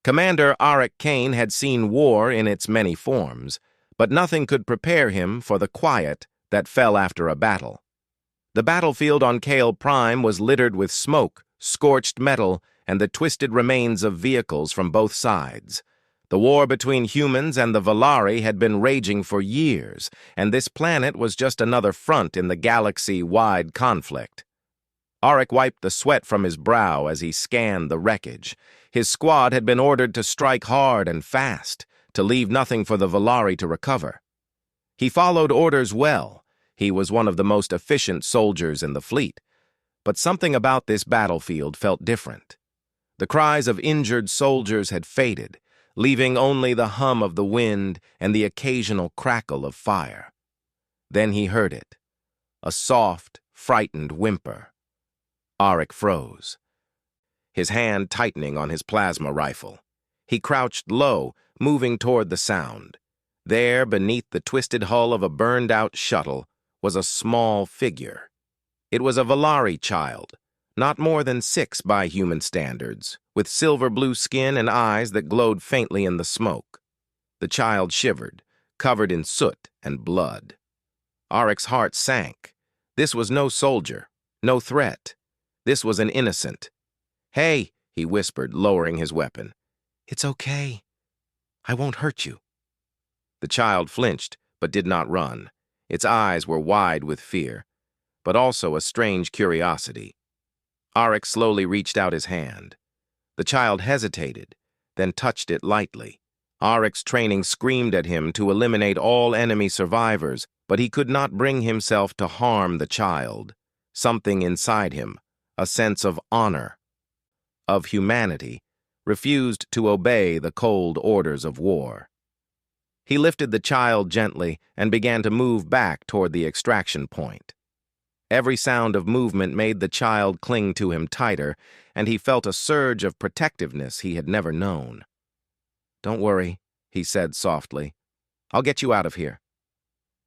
Commander Arik Kane had seen war in its many forms, but nothing could prepare him for the quiet that fell after a battle. The battlefield on Kale Prime was littered with smoke, scorched metal, and the twisted remains of vehicles from both sides. The war between humans and the Valari had been raging for years, and this planet was just another front in the galaxy-wide conflict. Arik wiped the sweat from his brow as he scanned the wreckage. His squad had been ordered to strike hard and fast, to leave nothing for the Valari to recover. He followed orders well. He was one of the most efficient soldiers in the fleet. But something about this battlefield felt different. The cries of injured soldiers had faded, leaving only the hum of the wind and the occasional crackle of fire. Then he heard it, a soft, frightened whimper. Arik froze, his hand tightening on his plasma rifle. He crouched low, moving toward the sound. There, beneath the twisted hull of a burned-out shuttle, was a small figure. It was a Valari child, not more than 6 by human standards, with silver-blue skin and eyes that glowed faintly in the smoke. The child shivered, covered in soot and blood. Arik's heart sank. This was no soldier, no threat. This was an innocent. "Hey," he whispered, lowering his weapon. "It's okay. I won't hurt you." The child flinched, but did not run. Its eyes were wide with fear, but also a strange curiosity. Arik slowly reached out his hand. The child hesitated, then touched it lightly. Arik's training screamed at him to eliminate all enemy survivors, but he could not bring himself to harm the child. Something inside him, a sense of honor, of humanity, refused to obey the cold orders of war. He lifted the child gently and began to move back toward the extraction point. Every sound of movement made the child cling to him tighter, and he felt a surge of protectiveness he had never known. "Don't worry," he said softly. "I'll get you out of here."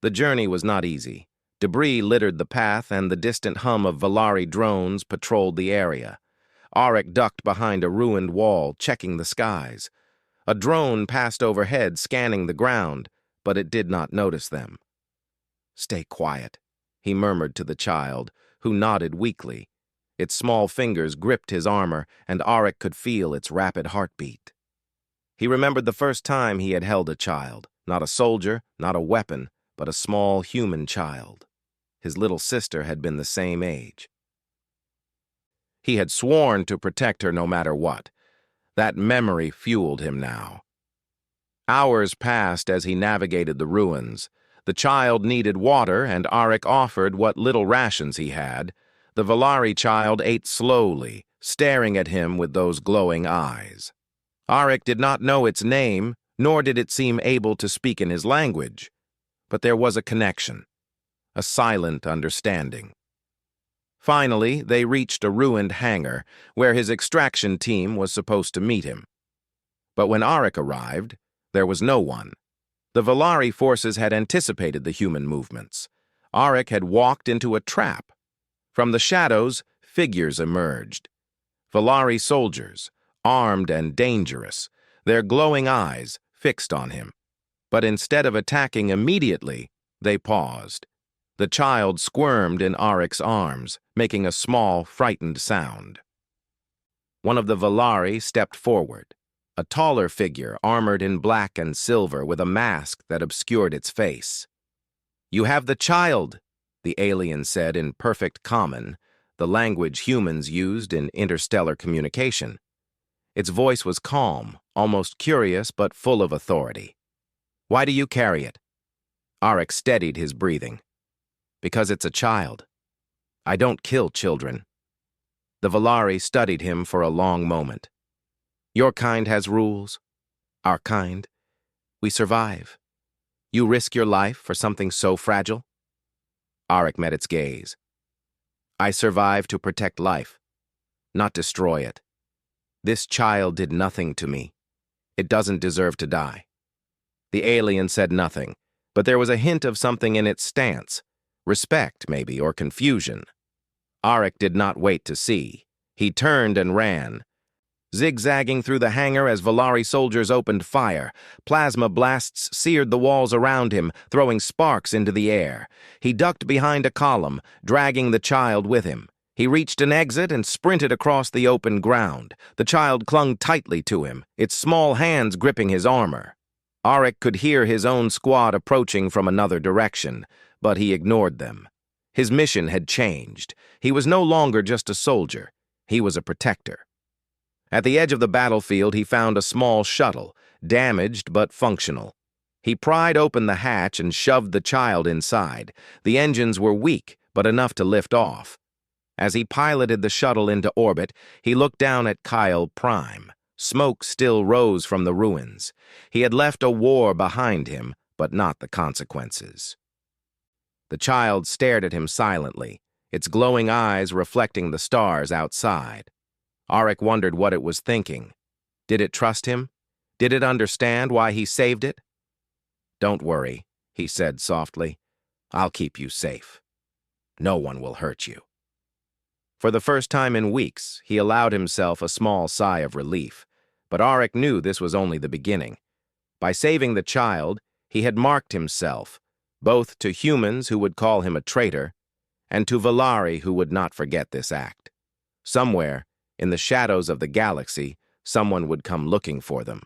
The journey was not easy. Debris littered the path, and the distant hum of Valari drones patrolled the area. Arik ducked behind a ruined wall, checking the skies. A drone passed overhead, scanning the ground, but it did not notice them. "Stay quiet," he murmured to the child, who nodded weakly. Its small fingers gripped his armor, and Arik could feel its rapid heartbeat. He remembered the first time he had held a child, not a soldier, not a weapon, but a small human child. His little sister had been the same age. He had sworn to protect her no matter what. That memory fueled him now. Hours passed as he navigated the ruins. The child needed water, and Arik offered what little rations he had. The Valari child ate slowly, staring at him with those glowing eyes. Arik did not know its name, nor did it seem able to speak in his language. But there was a connection, a silent understanding. Finally, they reached a ruined hangar, where his extraction team was supposed to meet him. But when Arik arrived, there was no one. The Valari forces had anticipated the human movements. Arik had walked into a trap. From the shadows, figures emerged. Valari soldiers, armed and dangerous, their glowing eyes fixed on him. But instead of attacking immediately, they paused. The child squirmed in Arik's arms, making a small, frightened sound. One of the Valari stepped forward, a taller figure armored in black and silver with a mask that obscured its face. "You have the child," the alien said in perfect common, the language humans used in interstellar communication. Its voice was calm, almost curious, but full of authority. "Why do you carry it?" Arik steadied his breathing. "Because it's a child. I don't kill children." The Valari studied him for a long moment. "Your kind has rules. Our kind. We survive. You risk your life for something so fragile?" Arik met its gaze. "I survive to protect life, not destroy it. This child did nothing to me. It doesn't deserve to die." The alien said nothing, but there was a hint of something in its stance. Respect, maybe, or confusion. Arik did not wait to see. He turned and ran. Zigzagging through the hangar as Valari soldiers opened fire, plasma blasts seared the walls around him, throwing sparks into the air. He ducked behind a column, dragging the child with him. He reached an exit and sprinted across the open ground. The child clung tightly to him, its small hands gripping his armor. Arik could hear his own squad approaching from another direction, but he ignored them. His mission had changed. He was no longer just a soldier. He was a protector. At the edge of the battlefield, he found a small shuttle, damaged but functional. He pried open the hatch and shoved the child inside. The engines were weak, but enough to lift off. As he piloted the shuttle into orbit, he looked down at Kyle Prime. Smoke still rose from the ruins. He had left a war behind him, but not the consequences. The child stared at him silently, its glowing eyes reflecting the stars outside. Arik wondered what it was thinking. Did it trust him? Did it understand why he saved it? "Don't worry," he said softly. "I'll keep you safe. No one will hurt you." For the first time in weeks, he allowed himself a small sigh of relief, but Arik knew this was only the beginning. By saving the child, he had marked himself, both to humans who would call him a traitor, and to Valari who would not forget this act. Somewhere, in the shadows of the galaxy, someone would come looking for them,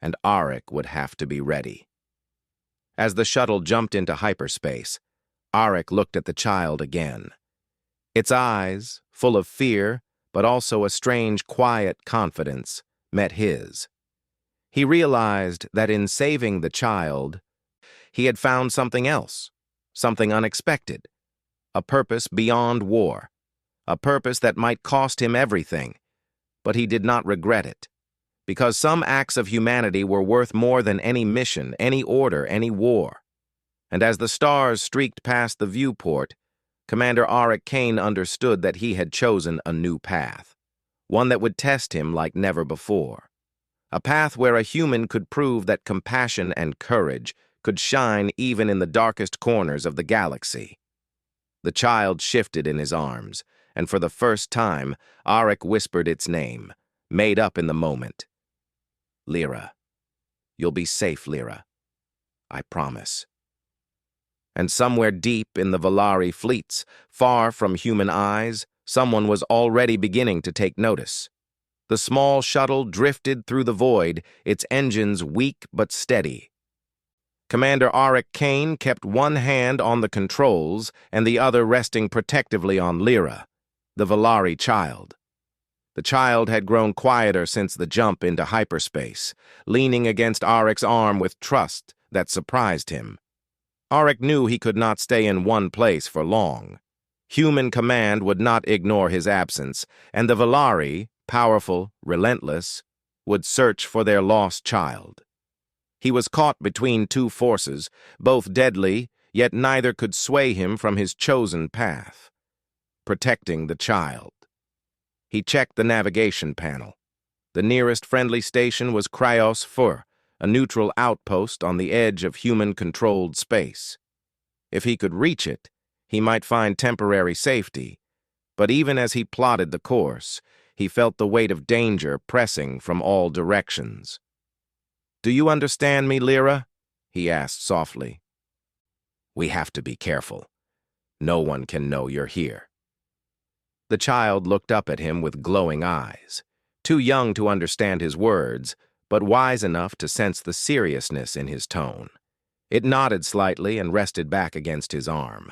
and Arik would have to be ready. As the shuttle jumped into hyperspace, Arik looked at the child again. Its eyes, full of fear, but also a strange, quiet confidence, met his. He realized that in saving the child, he had found something else, something unexpected, a purpose beyond war, a purpose that might cost him everything, but he did not regret it, because some acts of humanity were worth more than any mission, any order, any war. And as the stars streaked past the viewport, Commander Arik Kane understood that he had chosen a new path, one that would test him like never before, a path where a human could prove that compassion and courage could shine even in the darkest corners of the galaxy. The child shifted in his arms, and for the first time, Arik whispered its name, made up in the moment. "Lyra. You'll be safe, Lyra. I promise." And somewhere deep in the Valari fleets, far from human eyes, someone was already beginning to take notice. The small shuttle drifted through the void, its engines weak but steady. Commander Arik Kane kept one hand on the controls and the other resting protectively on Lyra, the Valari child. The child had grown quieter since the jump into hyperspace, leaning against Arik's arm with trust that surprised him. Arik knew he could not stay in one place for long. Human command would not ignore his absence, and the Valari, powerful, relentless, would search for their lost child. He was caught between two forces, both deadly, yet neither could sway him from his chosen path, protecting the child. He checked the navigation panel. The nearest friendly station was Cryos Fur, a neutral outpost on the edge of human-controlled space. If he could reach it, he might find temporary safety, but even as he plotted the course, he felt the weight of danger pressing from all directions. "Do you understand me, Lyra?" he asked softly. "We have to be careful. No one can know you're here." The child looked up at him with glowing eyes, too young to understand his words, but wise enough to sense the seriousness in his tone. It nodded slightly and rested back against his arm.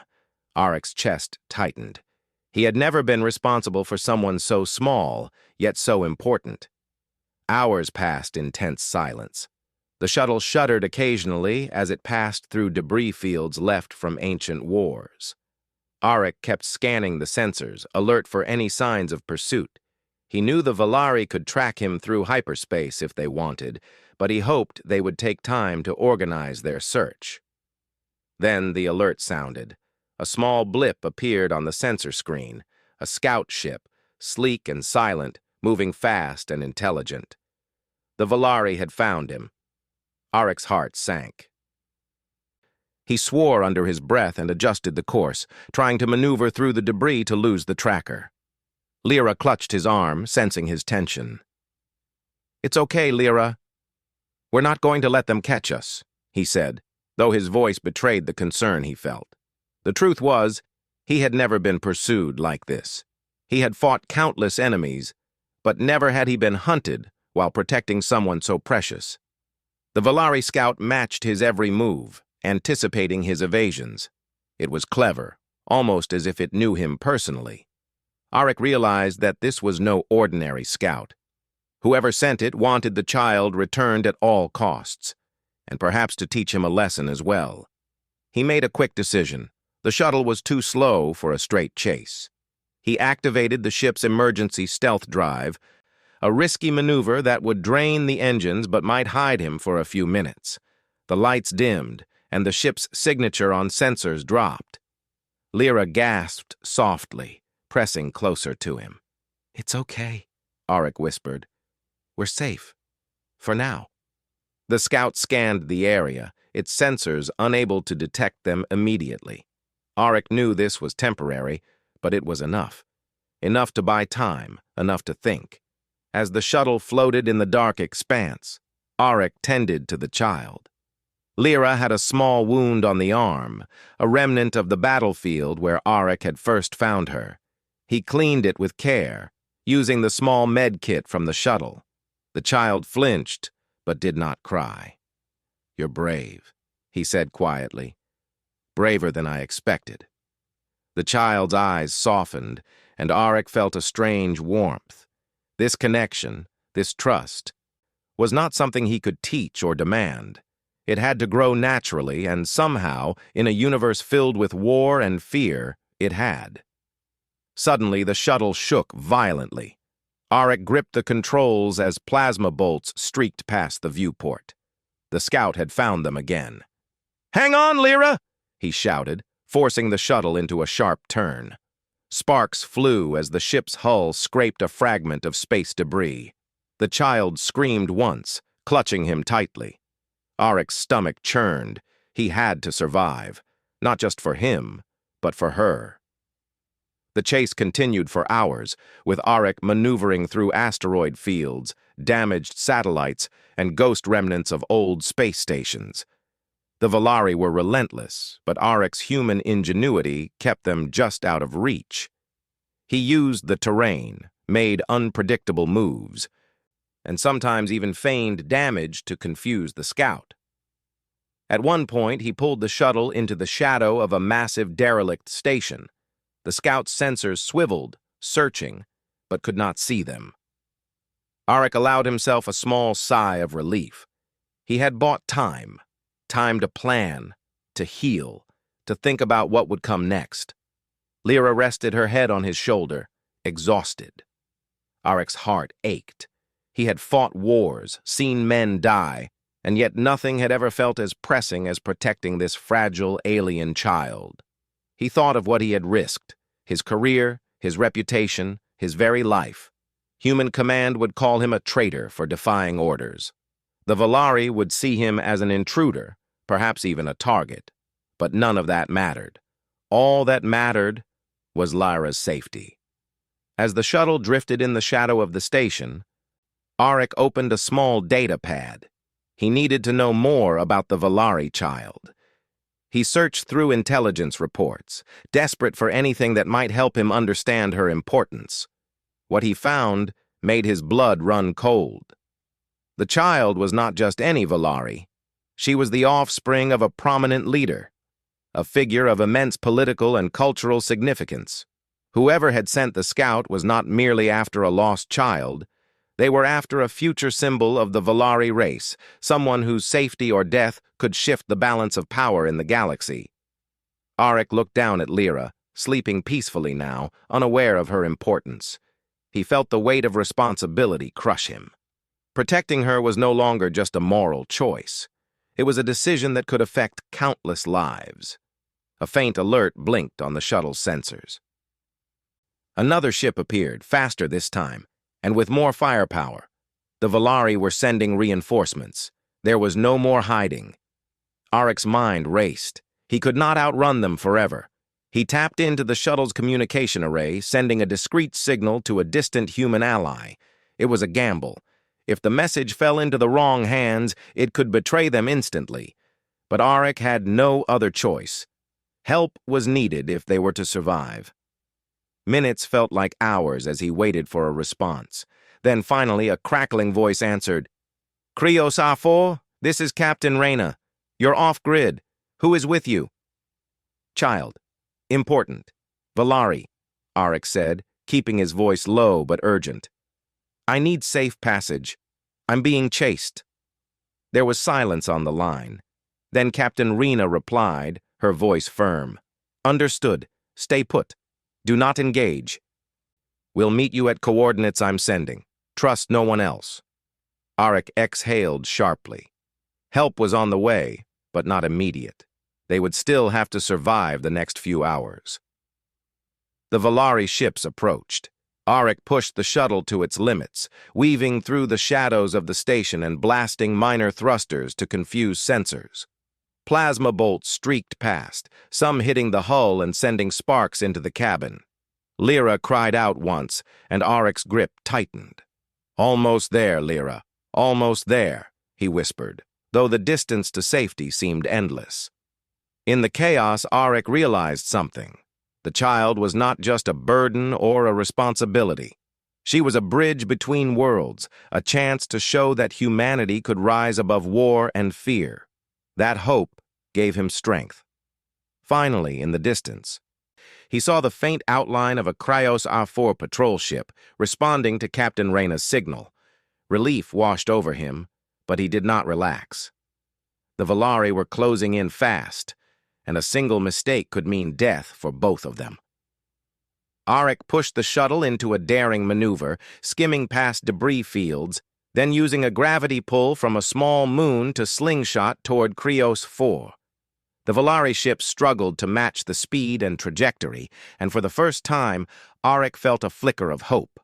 Arik's chest tightened. He had never been responsible for someone so small, yet so important. Hours passed in tense silence. The shuttle shuddered occasionally as it passed through debris fields left from ancient wars. Arik kept scanning the sensors, alert for any signs of pursuit. He knew the Valari could track him through hyperspace if they wanted, but he hoped they would take time to organize their search. Then the alert sounded. A small blip appeared on the sensor screen, a scout ship, sleek and silent, moving fast and intelligent. The Valari had found him. Arik's heart sank. He swore under his breath and adjusted the course, trying to maneuver through the debris to lose the tracker. Lyra clutched his arm, sensing his tension. "It's okay, Lyra. We're not going to let them catch us," he said, though his voice betrayed the concern he felt. The truth was, he had never been pursued like this. He had fought countless enemies, but never had he been hunted while protecting someone so precious. The Valari scout matched his every move, anticipating his evasions. It was clever, almost as if it knew him personally. Arik realized that this was no ordinary scout. Whoever sent it wanted the child returned at all costs, and perhaps to teach him a lesson as well. He made a quick decision. The shuttle was too slow for a straight chase. He activated the ship's emergency stealth drive, a risky maneuver that would drain the engines but might hide him for a few minutes. The lights dimmed, and the ship's signature on sensors dropped. Lyra gasped softly, pressing closer to him. "It's okay," Arik whispered. "We're safe. For now." The scout scanned the area, its sensors unable to detect them immediately. Arik knew this was temporary, but it was enough. Enough to buy time, enough to think. As the shuttle floated in the dark expanse, Arik tended to the child. Lyra had a small wound on the arm, a remnant of the battlefield where Arik had first found her. He cleaned it with care, using the small med kit from the shuttle. The child flinched, but did not cry. "You're brave," he said quietly. "Braver than I expected." The child's eyes softened, and Arik felt a strange warmth. This connection, this trust, was not something he could teach or demand. It had to grow naturally, and somehow, in a universe filled with war and fear, it had. Suddenly, the shuttle shook violently. Arik gripped the controls as plasma bolts streaked past the viewport. The scout had found them again. "Hang on, Lyra!" he shouted, forcing the shuttle into a sharp turn. Sparks flew as the ship's hull scraped a fragment of space debris. The child screamed once, clutching him tightly. Arik's stomach churned. He had to survive, not just for him, but for her. The chase continued for hours, with Arik maneuvering through asteroid fields, damaged satellites, and ghost remnants of old space stations. The Valari were relentless, but Arik's human ingenuity kept them just out of reach. He used the terrain, made unpredictable moves, and sometimes even feigned damage to confuse the scout. At one point, he pulled the shuttle into the shadow of a massive derelict station. The scout's sensors swiveled, searching, but could not see them. Arik allowed himself a small sigh of relief. He had bought time. Time to plan, to heal, to think about what would come next. Lyra rested her head on his shoulder, exhausted. Arik's heart ached. He had fought wars, seen men die, and yet nothing had ever felt as pressing as protecting this fragile alien child. He thought of what he had risked, his career, his reputation, his very life. Human command would call him a traitor for defying orders. The Valari would see him as an intruder, perhaps even a target. But none of that mattered. All that mattered was Lyra's safety. As the shuttle drifted in the shadow of the station, Arik opened a small data pad. He needed to know more about the Valari child. He searched through intelligence reports, desperate for anything that might help him understand her importance. What he found made his blood run cold. The child was not just any Valari. She was the offspring of a prominent leader, a figure of immense political and cultural significance. Whoever had sent the scout was not merely after a lost child. They were after a future symbol of the Valari race, someone whose safety or death could shift the balance of power in the galaxy. Arik looked down at Lyra, sleeping peacefully now, unaware of her importance. He felt the weight of responsibility crush him. Protecting her was no longer just a moral choice. It was a decision that could affect countless lives. A faint alert blinked on the shuttle's sensors. Another ship appeared, faster this time, and with more firepower. The Valari were sending reinforcements. There was no more hiding. Arik's mind raced. He could not outrun them forever. He tapped into the shuttle's communication array, sending a discreet signal to a distant human ally. It was a gamble. If the message fell into the wrong hands, it could betray them instantly. But Auric had no other choice. Help was needed if they were to survive. Minutes felt like hours as he waited for a response. Then finally a crackling voice answered, "Krios A4, this is Captain Reyna. You're off-grid. Who is with you?" "Child. Important. Valari," Auric said, keeping his voice low but urgent. "I need safe passage. I'm being chased." There was silence on the line. Then Captain Reyna replied, her voice firm. "Understood. Stay put. Do not engage. We'll meet you at coordinates I'm sending. Trust no one else." Auric exhaled sharply. Help was on the way, but not immediate. They would still have to survive the next few hours. The Valari ships approached. Auric pushed the shuttle to its limits, weaving through the shadows of the station and blasting minor thrusters to confuse sensors. Plasma bolts streaked past, some hitting the hull and sending sparks into the cabin. Lyra cried out once, and Auric's grip tightened. "Almost there, Lyra. Almost there," he whispered, though the distance to safety seemed endless. In the chaos, Auric realized something. The child was not just a burden or a responsibility. She was a bridge between worlds, a chance to show that humanity could rise above war and fear. That hope gave him strength. Finally, in the distance, he saw the faint outline of a Krios A4 patrol ship responding to Captain Reyna's signal. Relief washed over him, but he did not relax. The Valari were closing in fast, and a single mistake could mean death for both of them. Auric pushed the shuttle into a daring maneuver, skimming past debris fields, then using a gravity pull from a small moon to slingshot toward Krios 4. The Valari ship struggled to match the speed and trajectory, and for the first time, Auric felt a flicker of hope.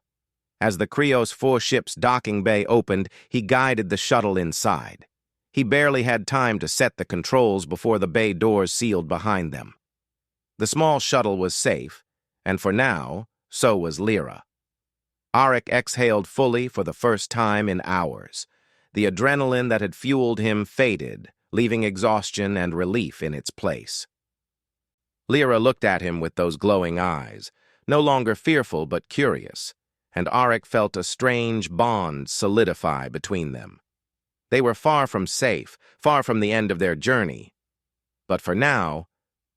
As the Krios 4 ship's docking bay opened, he guided the shuttle inside. He barely had time to set the controls before the bay doors sealed behind them. The small shuttle was safe, and for now, so was Lyra. Auric exhaled fully for the first time in hours. The adrenaline that had fueled him faded, leaving exhaustion and relief in its place. Lyra looked at him with those glowing eyes, no longer fearful but curious, and Auric felt a strange bond solidify between them. They were far from safe, far from the end of their journey. But for now,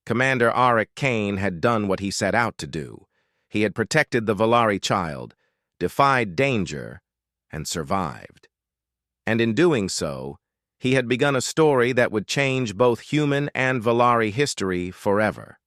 Commander Auric Kane had done what he set out to do. He had protected the Valari child, defied danger, and survived. And in doing so, he had begun a story that would change both human and Valari history forever.